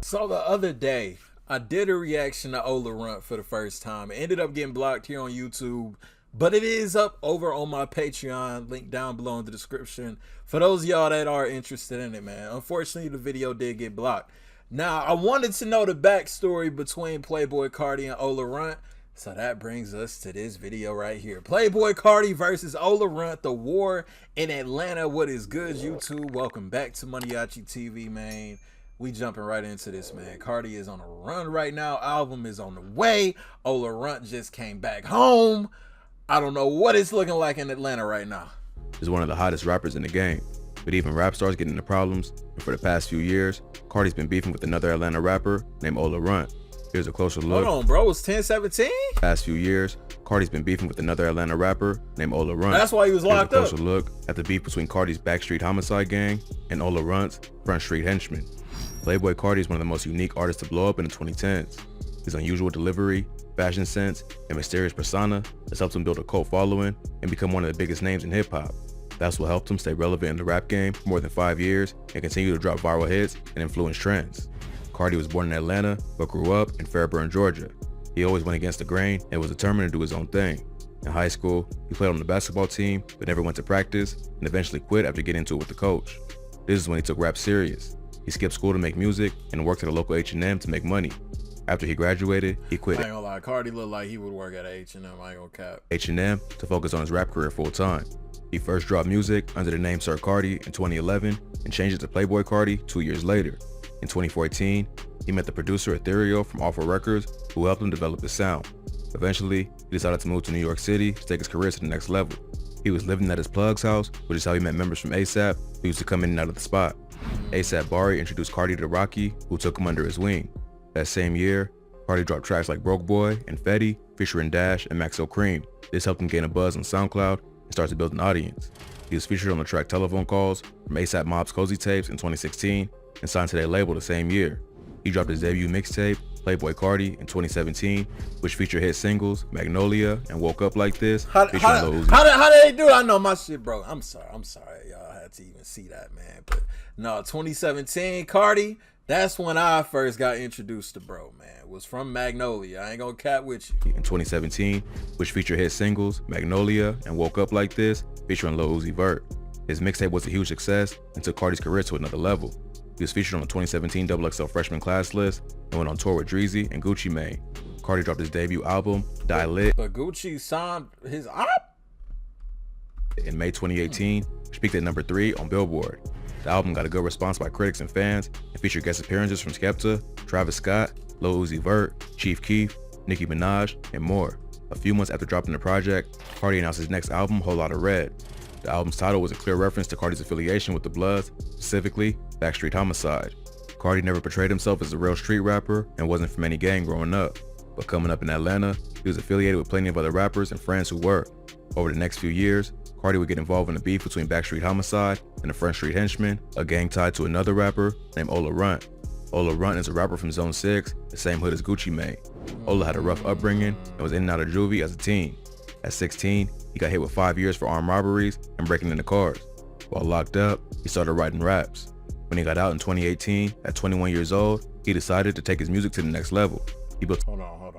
So the other day, I did a reaction to Ola Runt for the first time. It ended up getting blocked here on YouTube, but it is up over on my Patreon, link down below in the description, for those of y'all that are interested in it, man. Unfortunately, the video did get blocked. Now, I wanted to know the backstory between Playboi Carti and Ola Runt, so that brings us to this video right here. Playboi Carti versus Ola Runt, the war in Atlanta. What is good, YouTube? Welcome back to MANIACITV, man. We jumping right into this, man. Carti is on a run right now. Album is on the way. Ola Runt just came back home. I don't know what it's looking like in Atlanta right now. Is one of the hottest rappers in the game, but even rap stars get into problems, and for the past few years, Carti's been beefing with another Atlanta rapper named Ola Runt. Here's a closer look. Hold on, bro. It's 10-17? Past few years, Carti's been beefing with another Atlanta rapper named Ola Runt. That's why he was locked up. Here's a closer look at the beef between Carti's Backstreet Homicide gang and Ola Runt's Front Street Henchmen. Playboi Carti is one of the most unique artists to blow up in the 2010s. His unusual delivery, fashion sense, and mysterious persona has helped him build a cult following and become one of the biggest names in hip-hop. That's what helped him stay relevant in the rap game for more than 5 years and continue to drop viral hits and influence trends. Carti was born in Atlanta, but grew up in Fairburn, Georgia. He always went against the grain and was determined to do his own thing. In high school, he played on the basketball team, but never went to practice, and eventually quit after getting into it with the coach. This is when he took rap serious. He skipped school to make music and worked at a local H&M to make money. After he graduated, he quit I ain't gonna lie, Carti looked like he would work at H&M, I ain't gonna cap. H&M to focus on his rap career full time. He first dropped music under the name Sir Carti in 2011 and changed it to Playboi Carti 2 years later. In 2014, he met the producer Ethereal from Awful Records, who helped him develop his sound. Eventually, he decided to move to New York City to take his career to the next level. He was living at his plug's house, which is how he met members from ASAP who used to come in and out of the spot. ASAP Bari introduced Carti to Rocky, who took him under his wing. That same year, Carti dropped tracks like Broke Boy and Fetty, featuring Dash and Maxo Cream. This helped him gain a buzz on SoundCloud and start to build an audience. He was featured on the track Telephone Calls from ASAP Mob's Cozy Tapes in 2016 and signed to their label the same year. He dropped his debut mixtape, Playboi Carti, in 2017, which featured hit singles Magnolia and Woke Up Like This. How did they do it? I know my shit, bro. I'm sorry y'all had to even see that, man. But no, 2017 Carti, that's when I first got introduced to bro, man. It was from Magnolia. I ain't gonna cap with you. In 2017, which featured hit singles Magnolia and Woke Up Like This, featuring Lil Uzi Vert. His mixtape was a huge success and took Carti's career to another level. He was featured on the 2017 XXL Freshman Class list and went on tour with Dreezy and Gucci Mane. Carti dropped his debut album, Die Lit, but Gucci signed his op in May 2018, which peaked at number 3 on Billboard. The album got a good response by critics and fans and featured guest appearances from Skepta, Travis Scott, Lil Uzi Vert, Chief Keef, Nicki Minaj, and more. A few months after dropping the project, Carti announced his next album, Whole Lotta Red. The album's title was a clear reference to Carti's affiliation with the Bloods, specifically Backstreet Homicide. Carti never portrayed himself as a real street rapper and wasn't from any gang growing up, but coming up in Atlanta, he was affiliated with plenty of other rappers and friends who were. Over the next few years, Carti would get involved in a beef between Backstreet Homicide and the Front Street Henchmen, a gang tied to another rapper named Ola Runt. Ola Runt is a rapper from Zone 6, the same hood as Gucci Mane. Ola had a rough upbringing and was in and out of juvie as a teen. At 16, he got hit with 5 years for armed robberies and breaking into cars. While locked up, he started writing raps. When he got out in 2018, at 21 years old, he decided to take his music to the next level. He built. Hold on. Hold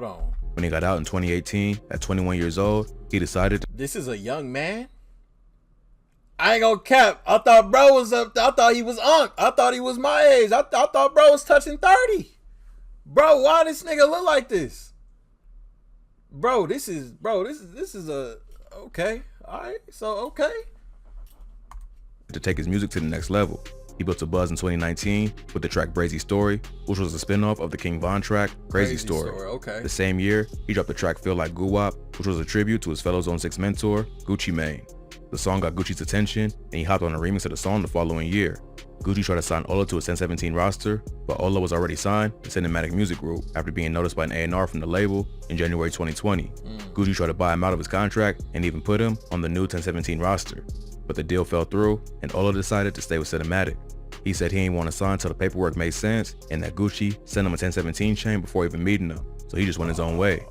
on. When he got out in 2018, at 21 years old, he decided to. This is a young man? I ain't gonna cap. I thought bro was up. I thought he was unk. I thought he was my age. I thought bro was touching 30. Bro, why this nigga look like this? Bro, this is a okay. All right. So okay. To take his music to the next level. He built a buzz in 2019 with the track Brazy Story, which was a spin-off of the King Von track Crazy Story. Okay. The same year, he dropped the track Feel Like Guwap, which was a tribute to his fellow Zone 6 mentor, Gucci Mane. The song got Gucci's attention, and he hopped on a remix of the song the following year. Gucci tried to sign Ola to his 1017 roster, but Ola was already signed to Cinematic Music Group after being noticed by an A&R from the label in January 2020. Gucci tried to buy him out of his contract and even put him on the new 1017 roster. But the deal fell through, and Ola decided to stay with Cinematic. He said he didn't want to sign until the paperwork made sense, and that Gucci sent him a 1017 chain before even meeting him, so he just went his own way.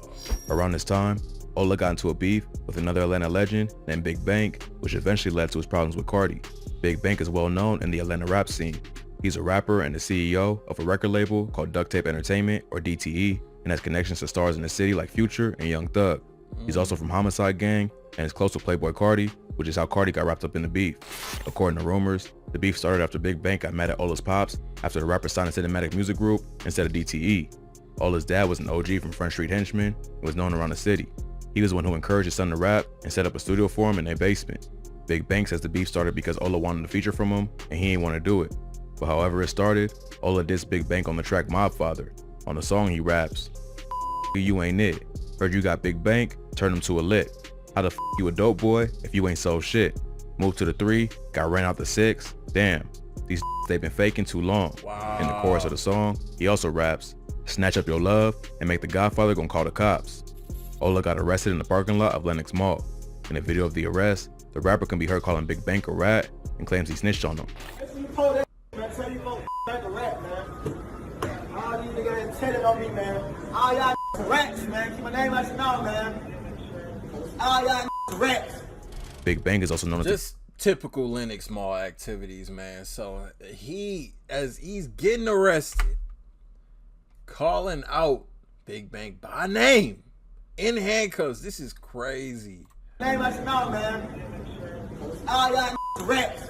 Around this time, Ola got into a beef with another Atlanta legend named Big Bank, which eventually led to his problems with Carti. Big Bank is well known in the Atlanta rap scene. He's a rapper and the CEO of a record label called Duct Tape Entertainment, or DTE, and has connections to stars in the city like Future and Young Thug. He's also from Homicide Gang and is close to Playboi Carti, which is how Carti got wrapped up in the beef. According to rumors, the beef started after Big Bank got mad at Ola's pops after the rapper signed a cinematic music group instead of DTE. Ola's dad was an OG from Front Street Henchmen and was known around the city. He was the one who encouraged his son to rap and set up a studio for him in their basement. Big Bank says the beef started because Ola wanted a feature from him and he didn't want to do it. But however it started, Ola dissed Big Bank on the track Mob Father. On the song he raps, "You ain't it. Heard you got Big Bank, turn him to a lick. How the f you a dope boy if you ain't sold shit? Moved to the 3, got ran out the 6. Damn, these they been faking too long." Wow. In the chorus of the song, he also raps, "Snatch up your love and make the Godfather gon' call the cops." Ola got arrested in the parking lot of Lenox Mall. In a video of the arrest, the rapper can be heard calling Big Bank a rat and claims he snitched on him. Tell you folks back a rat, man. All these niggas ain't telling on me, man. All y'all rats, man. Keep my name out your mouth, man. All y'all rats. Big Bank is also known as Just typical Lenox Mall activities, man. So as he's getting arrested, calling out Big Bank by name in handcuffs. This is crazy. Name out your mouth, man. All y'all rats.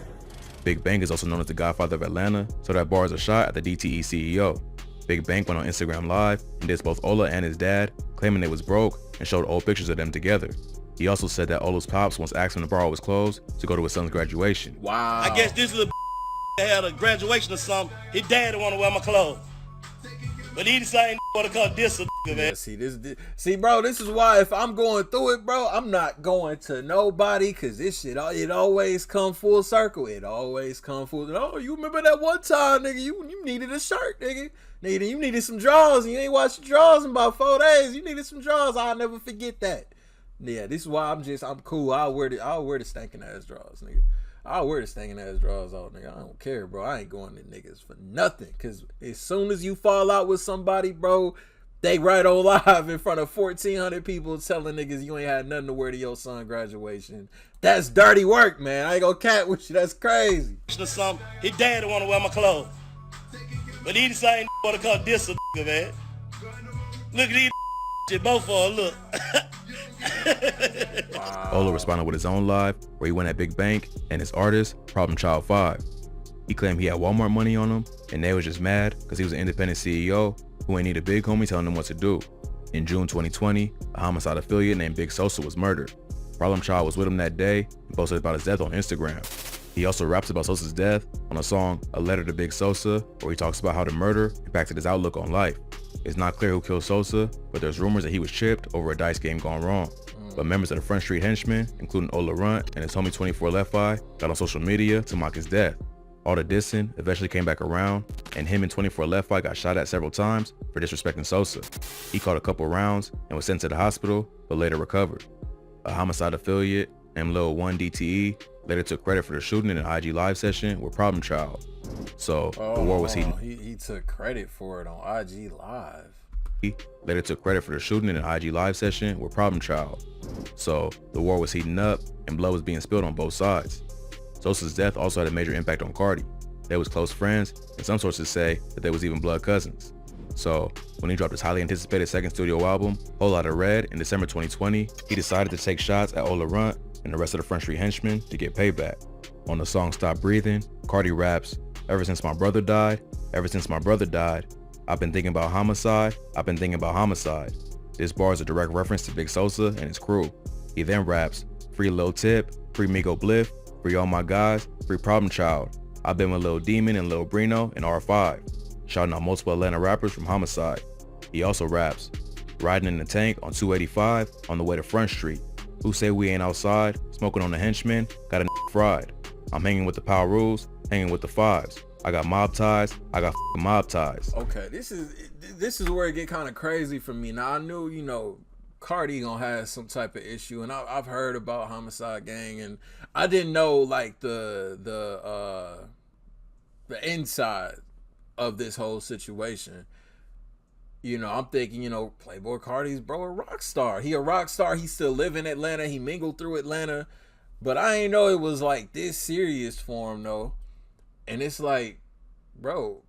Big Bank is also known as the Godfather of Atlanta, so that bars a shot at the DTE CEO. Big Bank went on Instagram Live and dissed both Ola and his dad, claiming they was broke and showed old pictures of them together. He also said that Ola's pops once asked him to borrow his clothes to go to his son's graduation. Wow. I guess this little had a graduation or something. His dad didn't want to wear my clothes. But he the same want to come diss a man. Yeah, see, bro, this is why if I'm going through it, bro, I'm not going to nobody, because this shit, it always come full circle. It always come full. Oh, you remember that one time, nigga, you needed a shirt, nigga. You needed some drawers, and you ain't washed your drawers in about 4 days. You needed some drawers. I'll never forget that. Yeah, this is why I'm cool. I'll wear the stinking ass drawers, nigga. I'll wear the stinking ass drawers all, nigga. I don't care, bro. I ain't going to niggas for nothing. Because as soon as you fall out with somebody, bro, they right on live in front of 1,400 people telling niggas you ain't had nothing to wear to your son's graduation. That's dirty work, man. I ain't gonna cat with you. That's crazy. Or something. His dad didn't want to wear my clothes. But he the same want to come diss a man. Look at these shit, both of them, look. Wow. Ola responded with his own live, where he went at Big Bank and his artist, Problem Child 5. He claimed he had Walmart money on him, and they was just mad because he was an independent CEO who ain't need a big homie telling him what to do. In June 2020, a homicide affiliate named Big Sosa was murdered. Problem Child was with him that day and posted about his death on Instagram. He also raps about Sosa's death on a song, A Letter to Big Sosa, where he talks about how the murder impacted his outlook on life. It's not clear who killed Sosa, but there's rumors that he was chipped over a dice game gone wrong. But members of the Front Street Henchmen, including Ola Runt and his homie 24 Left Eye, got on social media to mock his death. All the dissing eventually came back around, and him and 24 Left Eye got shot at several times for disrespecting Sosa. He caught a couple rounds and was sent to the hospital, but later recovered. A homicide affiliate, M Lil 1 DTE, later took credit for the shooting in an IG live session with Problem Child. So the war was heating. He took credit for it on IG Live. He later took credit for the shooting in an IG live session with Problem Child. So the war was heating up and blood was being spilled on both sides. Sosa's death also had a major impact on Carti. They was close friends, and some sources say that they was even blood cousins. So when he dropped his highly anticipated second studio album, Whole Lotta Red, in December 2020, he decided to take shots at Ola Runt and the rest of the Front Street Henchmen to get payback. On the song Stop Breathing, Carti raps, "Ever since my brother died, ever since my brother died, I've been thinking about homicide, I've been thinking about homicide." This bar is a direct reference to Big Sosa and his crew. He then raps, "Free Lil Tip, free Migo Bliff, free all my guys, free Problem Child. I've been with Lil Demon and Lil Brino and R5." Shouting out multiple Atlanta rappers from Homicide. He also raps, "Riding in the tank on 285 on the way to Front Street. Who say we ain't outside, smoking on the henchmen, got a fried. I'm hanging with the Power Rules, hanging with the Fives. I got mob ties, I got mob ties." Okay, this is where it get kind of crazy for me. Now I knew, Carti gonna have some type of issue, and I've heard about Homicide Gang, and I didn't know like the inside of this whole situation. I'm thinking, Playboi Carti's bro a rock star. He a rock star. He still live in Atlanta. He mingled through Atlanta, but I ain't know it was like this serious for him though. And it's like, bro,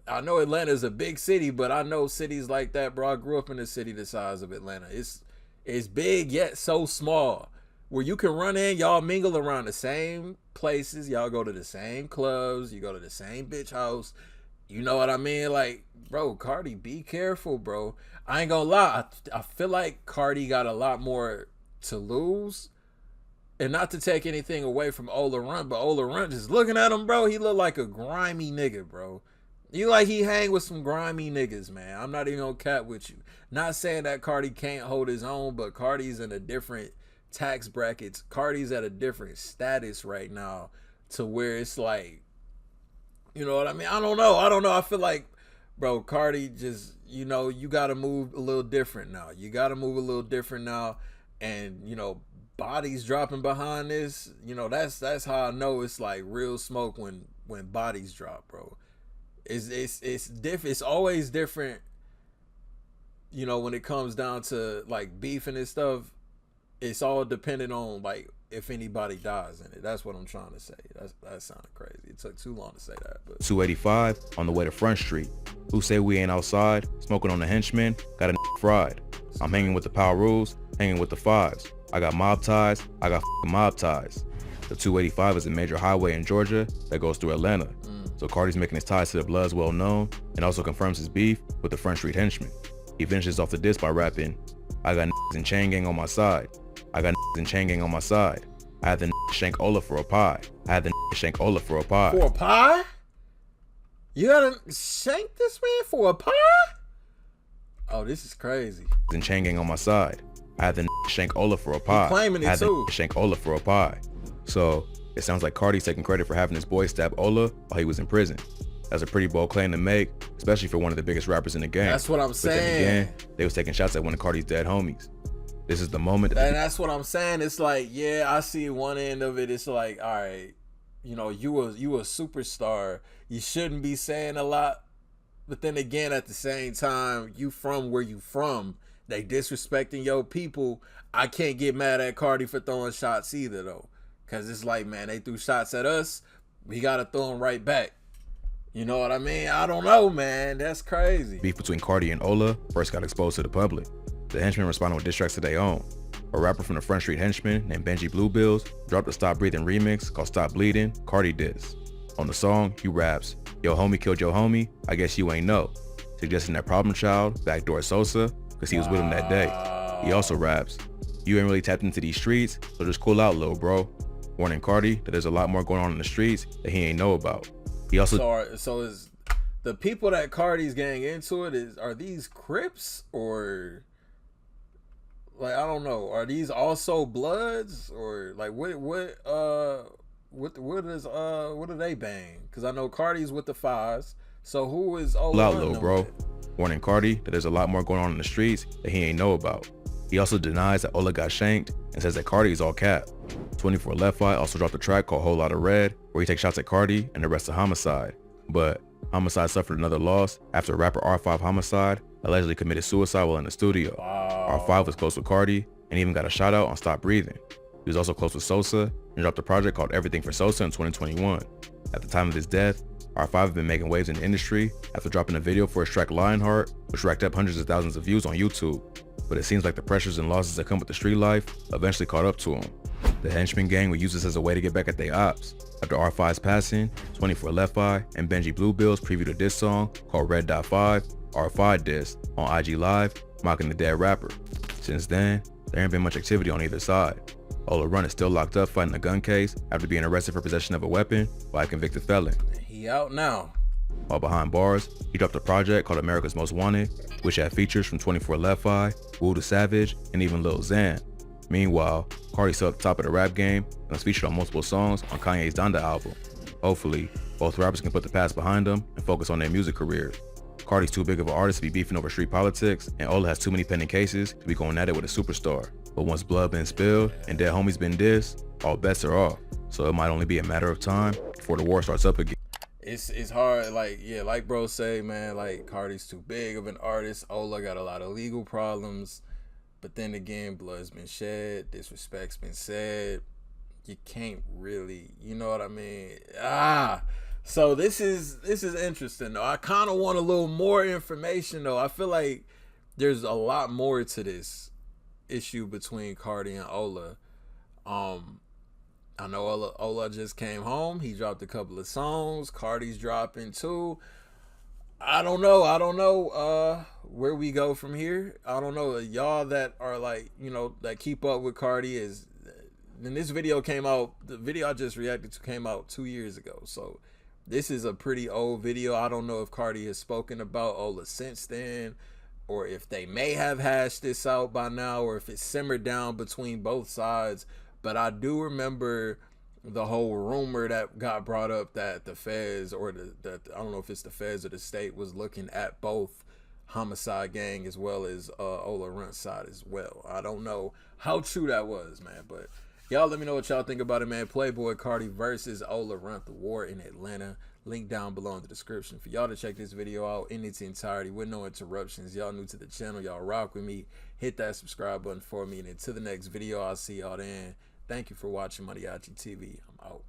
I know Atlanta's a big city, but I know cities like that, bro. I grew up in a city the size of Atlanta. It's big yet so small. Where you can run in, y'all mingle around the same places, y'all go to the same clubs, you go to the same bitch house. You know what I mean? Like, bro, Cardi, be careful, bro. I ain't gonna lie. I feel like Cardi got a lot more to lose. And not to take anything away from Ola Runt, but Ola Runt, just looking at him, bro, he look like a grimy nigga, bro. You like he hang with some grimy niggas, man. I'm not even gonna cap with you. Not saying that Cardi can't hold his own, but Cardi's in a different tax brackets. Cardi's at a different status right now to where it's like, you know what I mean? I don't know. I feel like, bro, Cardi just, you know, you got to move a little different now. And, you know, bodies dropping behind this, you know, that's how I know it's like real smoke when bodies drop, bro. It's different. It's always different, you know, when it comes down to like beefing and stuff. It's all dependent on like if anybody dies in it. That's what I'm trying to say. That sounded crazy. It took too long to say that. But 285 on the way to Front Street. Who say we ain't outside? Smoking on the henchman. Got a fried. I'm hanging with the power rules. Hanging with the fives. I got mob ties. I got mob ties. The 285 is a major highway in Georgia that goes through Atlanta. So Cardi's making his ties to the Bloods well known and also confirms his beef with the Front Street henchman. He finishes off the diss by rapping, I got in chain gang on my side. I got in chain gang on my side. I had the shank Ola for a pie. For a pie? You gotta shank this man for a pie? Oh, this is crazy. In chain gang on my side. I had the shank Ola for a pie. He claiming it too. Shank Ola for a pie. So it sounds like Cardi's taking credit for having his boy stab Ola while he was in prison. That's a pretty bold claim to make, especially for one of the biggest rappers in the game. That's what I'm saying. But then again, they was taking shots at one of Cardi's dead homies. This is the moment. And that's what I'm saying. It's like, yeah, I see one end of it. It's like, all right, you know, you a superstar. You shouldn't be saying a lot. But then again, at the same time, you from where you from. They disrespecting your people. I can't get mad at Cardi for throwing shots either, though. Because it's like, man, they threw shots at us. We got to throw them right back. You know what I mean? I don't know, man. That's crazy. Beef between Cardi and Ola first got exposed to the public. The henchmen responded with diss tracks of their own. A rapper from the Front Street Henchmen named Benji Bluebills dropped a Stop Breathing remix called Stop Bleeding, Cardi diss. On the song, he raps, yo homie killed your homie, I guess you ain't know. Suggesting that Problem Child backdoor Sosa because he was with him that day. He also raps, you ain't really tapped into these streets, so just cool out, little bro. Warning Cardi that there's a lot more going on in the streets that he ain't know about. He also so is the people that Cardi's getting into it are these Crips or like I don't know, are these also Bloods or like what do they bang? Because I know Cardi's with the Fives, so who is Ola out, little bro? Warning Cardi that there's a lot more going on in the streets that he ain't know about. He also denies that Ola got shanked and says that Cardi is all cap. 24 Left Eye also dropped a track called Whole Lotta Red where he takes shots at Cardi and arrests a Homicide. But Homicide suffered another loss after rapper R5 Homicide allegedly committed suicide while in the studio. R5 was close with Cardi and even got a shout out on Stop Breathing. He was also close with Sosa and dropped a project called Everything for Sosa in 2021. At the time of his death, R5 had been making waves in the industry after dropping a video for his track Lionheart, which racked up hundreds of thousands of views on YouTube. But it seems like the pressures and losses that come with the street life eventually caught up to him. The Henchman gang would use this as a way to get back at their ops. After R5's passing, 24 Left Eye and Benji Bluebills previewed a diss song called Red Dot 5, R5 diss, on IG Live, mocking the dead rapper. Since then, there ain't been much activity on either side. Ola Runt is still locked up fighting a gun case after being arrested for possession of a weapon by a convicted felon. He out now. While behind bars, he dropped a project called America's Most Wanted, which had features from 24 Left Eye, Wu the Savage, and even Lil Xan. Meanwhile, Cardi's still at the top of the rap game and was featured on multiple songs on Kanye's Donda album. Hopefully, both rappers can put the past behind them and focus on their music careers. Cardi's too big of an artist to be beefing over street politics, and Ola has too many pending cases to be going at it with a superstar. But once blood been spilled and dead homies been dissed, all bets are off. So it might only be a matter of time before the war starts up again. It's hard, like, yeah, like bro say, man, like Cardi's too big of an artist. Ola got a lot of legal problems. But then again, blood's been shed, disrespect's been said. You can't really, you know what I mean? So this is interesting though. I kind of want a little more information though. I feel like there's a lot more to this issue between Carti and Ola. I know Ola just came home. He dropped a couple of songs. Carti's dropping too. I don't know where we go from here. I don't know. Y'all that are like, that keep up with Carti is. Then this video came out. The video I just reacted to came out 2 years ago. So this is a pretty old video. I don't know if Carti has spoken about Ola since then, or if they may have hashed this out by now, or if it's simmered down between both sides. But I do remember the whole rumor that got brought up that the feds, or that I don't know if it's the feds or the state, was looking at both Homicide Gang as well as Ola Runt's side as well. I don't know how true that was, man, but y'all let me know what y'all think about it, man. Playboi Carti versus Ola Runt, the war in Atlanta. Link down below in the description for y'all to check this video out in its entirety with no interruptions. Y'all new to the channel, y'all rock with me. Hit that subscribe button for me. And until the next video, I'll see y'all then. Thank you for watching MANIACITV. I'm out.